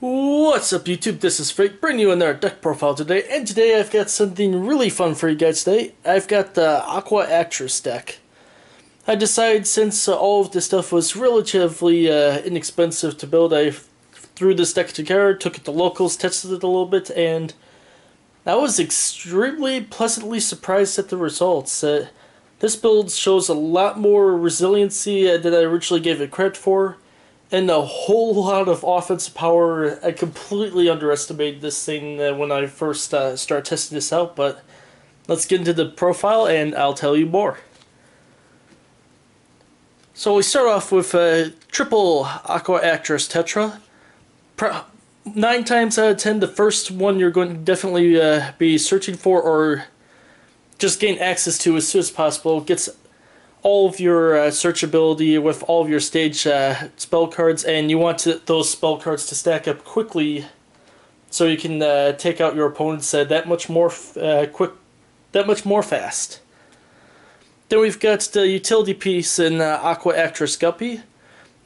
What's up YouTube, this is Fake, bringing you another deck profile today, and today I've got something really fun for you guys today. I've got the Aquaactress deck. I decided since all of this stuff was relatively inexpensive to build, I threw this deck together, took it to locals, tested it a little bit, and I was extremely pleasantly surprised at the results. This build shows a lot more resiliency than I originally gave it credit for. And a whole lot of offensive power. I completely underestimated this thing when I first started testing this out, but let's get into the profile and I'll tell you more. So we start off with triple Aquaactress Tetra. 9 times out of 10, the first one you're going to definitely be searching for or just gain access to as soon as possible. Gets all of your searchability with all of your stage spell cards, and you want those spell cards to stack up quickly so you can take out your opponents that much more fast. Then we've got the utility piece in Aquaactress Guppy.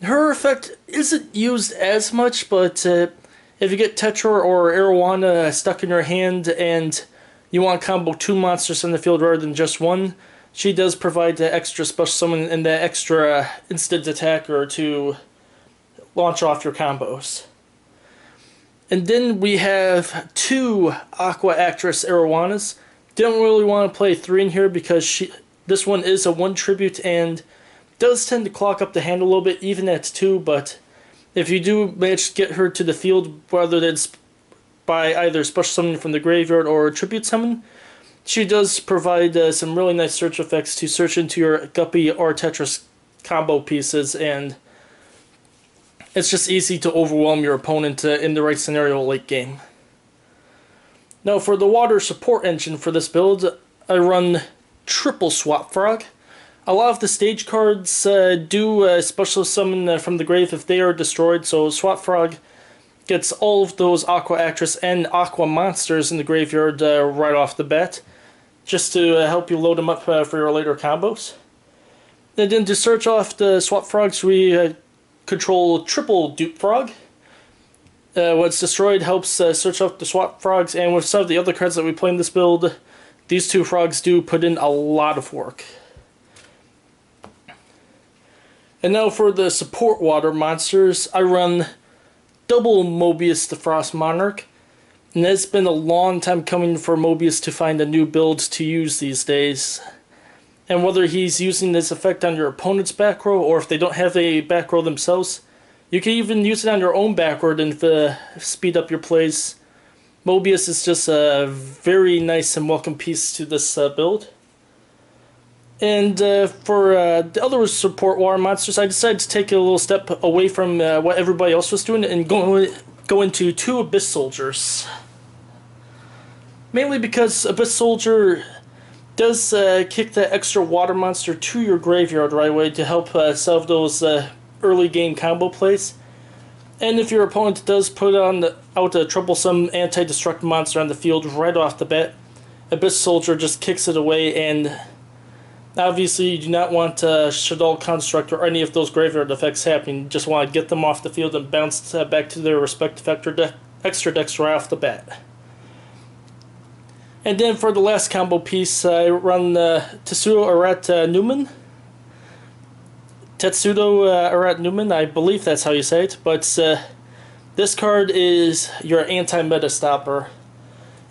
Her effect isn't used as much, but if you get Tetra or Arowana stuck in your hand and you want to combo 2 monsters on the field rather than just one, she does provide the extra special summon and the extra instant attacker to launch off your combos. And then we have 2 Aquaactress Arowanas. Don't really want to play 3 in here because this one is a 1 tribute and does tend to clog up the hand a little bit even at 2, but if you do manage to get her to the field, whether it's by either special summon from the graveyard or tribute summon, she does provide some really nice search effects to search into your Guppy or Tetris combo pieces, and it's just easy to overwhelm your opponent in the right scenario late game. Now for the water support engine for this build, I run triple Swap Frog. A lot of the stage cards do special summon from the grave if they are destroyed, so Swap Frog gets all of those Aquaactress and Aqua monsters in the graveyard right off the bat, just to help you load them up for your later combos. And then to search off the Swap Frogs, we control triple Dupe Frog. What's destroyed helps search off the Swap Frogs, and with some of the other cards that we play in this build, these 2 frogs do put in a lot of work. And now for the support water monsters, I run double Mobius the Frost Monarch. And it's been a long time coming for Mobius to find a new build to use these days. And whether he's using this effect on your opponent's back row, or if they don't have a back row themselves, you can even use it on your own backward and speed up your plays. Mobius is just a very nice and welcome piece to this build. And for the other support water monsters, I decided to take a little step away from what everybody else was doing and go into 2 Abyss Soldiers. Mainly because Abyss Soldier does kick that extra water monster to your graveyard right away to help solve those early game combo plays. And if your opponent does put out a troublesome anti-destruct monster on the field right off the bat, Abyss Soldier just kicks it away, and obviously you do not want Shaddoll Construct or any of those graveyard effects happening. You just want to get them off the field and bounce back to their respective extra decks right off the bat. And then for the last combo piece, I run Testudo Erat Numen. Testudo Erat Numen, I believe that's how you say it, but this card is your anti-meta stopper.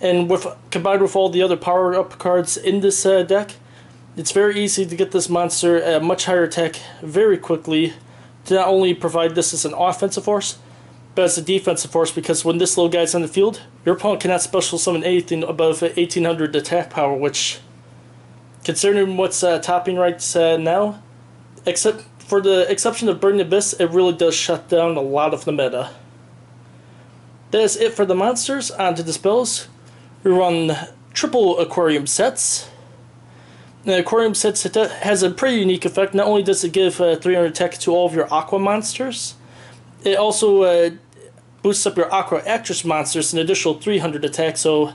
And combined with all the other power-up cards in this deck, it's very easy to get this monster a much higher attack very quickly to not only provide this as an offensive force, but as a defensive force, because when this little guy's on the field, your opponent cannot special summon anything above 1800 attack power, which, considering what's topping right now, except for the exception of Burning Abyss, it really does shut down a lot of the meta. That is it for the monsters. On to the spells. We run triple Aquarium Sets. The Aquarium Set has a pretty unique effect. Not only does it give 300 attack to all of your Aqua monsters, it also boosts up your Aquaactress monsters an additional 300 attack, so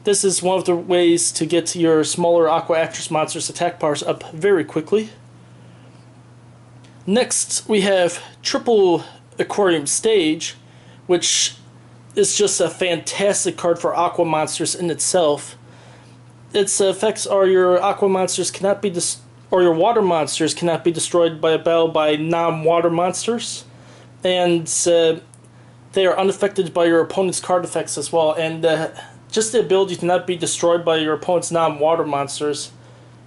this is one of the ways to get your smaller Aquaactress monsters' attack powers up very quickly. Next, we have triple Aquarium Stage, which is just a fantastic card for aqua monsters in itself. Its effects are your aqua monsters cannot be or your water monsters cannot be destroyed by a battle by non-water monsters, and they are unaffected by your opponent's card effects as well. And just the ability to not be destroyed by your opponent's non-water monsters,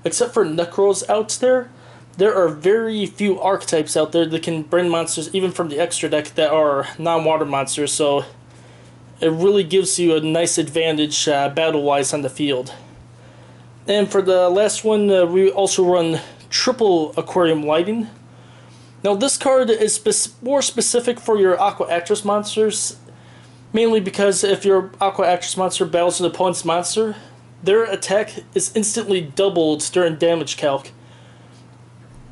except for Necros out there. There are very few archetypes out there that can bring monsters, even from the extra deck, that are non-water monsters, so it really gives you a nice advantage battle-wise on the field. And for the last one, we also run triple Aquarium Lighting. Now this card is more specific for your Aquaactress monsters, mainly because if your Aquaactress monster battles an opponent's monster, their attack is instantly doubled during damage calc.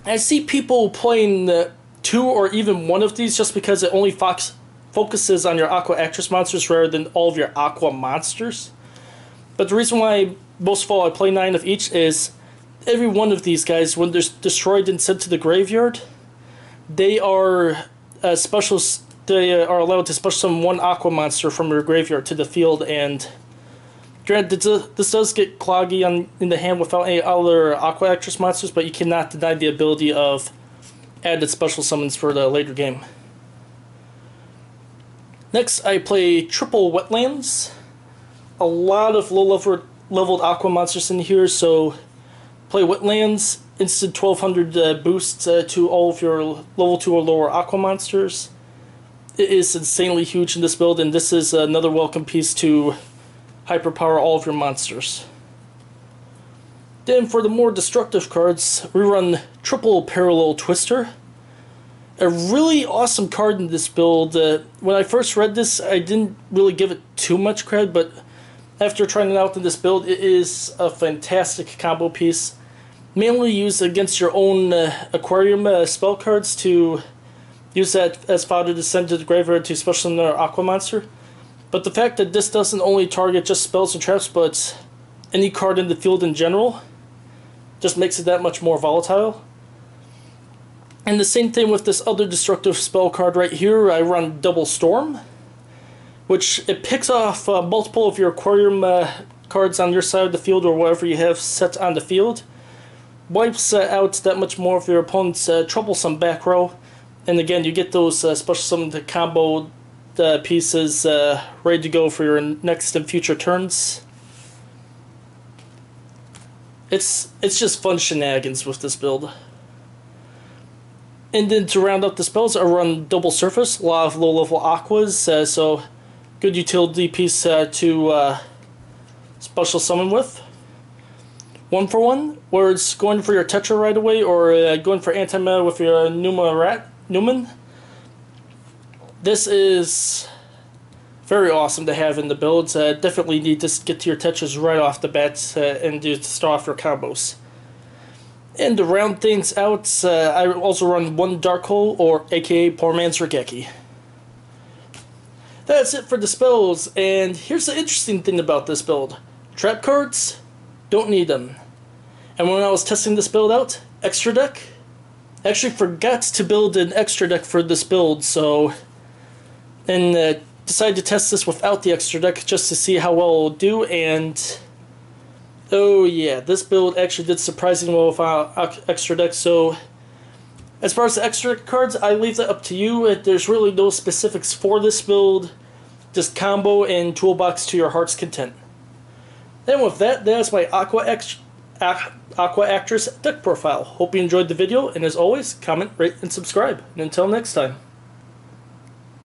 I see people playing 2 or even 1 of these just because it only focuses on your Aquaactress monsters rather than all of your Aqua monsters. But the reason why most of all I play 9 of each is every one of these guys, when they're destroyed and sent to the graveyard, they are They are allowed to special summon 1 Aqua monster from your graveyard to the field, and granted, this does get cloggy in the hand without any other Aquaactress monsters, but you cannot deny the ability of added special summons for the later game. Next, I play triple Wetlands. A lot of low-leveled Aqua monsters in here, so play Wetlands, instant 1200 boost to all of your level 2 or lower Aqua monsters. It is insanely huge in this build, and this is another welcome piece to hyperpower all of your monsters. Then for the more destructive cards, we run triple Parallel Twister. A really awesome card in this build. When I first read this, I didn't really give it too much credit, but after trying it out in this build, it is a fantastic combo piece. Mainly used against your own aquarium spell cards to use that as fodder to send to the graveyard to special summon another Aqua monster. But the fact that this doesn't only target just spells and traps, but any card in the field in general, just makes it that much more volatile. And the same thing with this other destructive spell card right here. I run Double Storm, which it picks off multiple of your aquarium cards on your side of the field or whatever you have set on the field. Wipes out that much more of your opponent's troublesome back row. And again, you get those special summoned combo pieces ready to go for your next and future turns. It's just fun shenanigans with this build. And then to round up the spells, I run Double Surface, a lot of low-level Aquas, so good utility piece to special summon with. 1-for-1, where it's going for your Tetra right away, or going for anti-meta with your Numen. This is very awesome to have in the builds. Definitely need to get to your Tetras right off the bat and to start off your combos. And to round things out, I also run 1 Dark Hole, or aka Poor Man's Regeki. That's it for the spells, and here's the interesting thing about this build. Trap cards, don't need them. And when I was testing this build out, extra deck, I actually forgot to build an extra deck for this build, so and decided to test this without the extra deck just to see how well it will do, and oh yeah, this build actually did surprisingly well without extra deck. So as far as the extra deck cards, I leave that up to you. There's really no specifics for this build, just combo and toolbox to your heart's content. And with that, that's my Aquaactress deck profile. Hope you enjoyed the video, and as always, comment, rate, and subscribe. And until next time.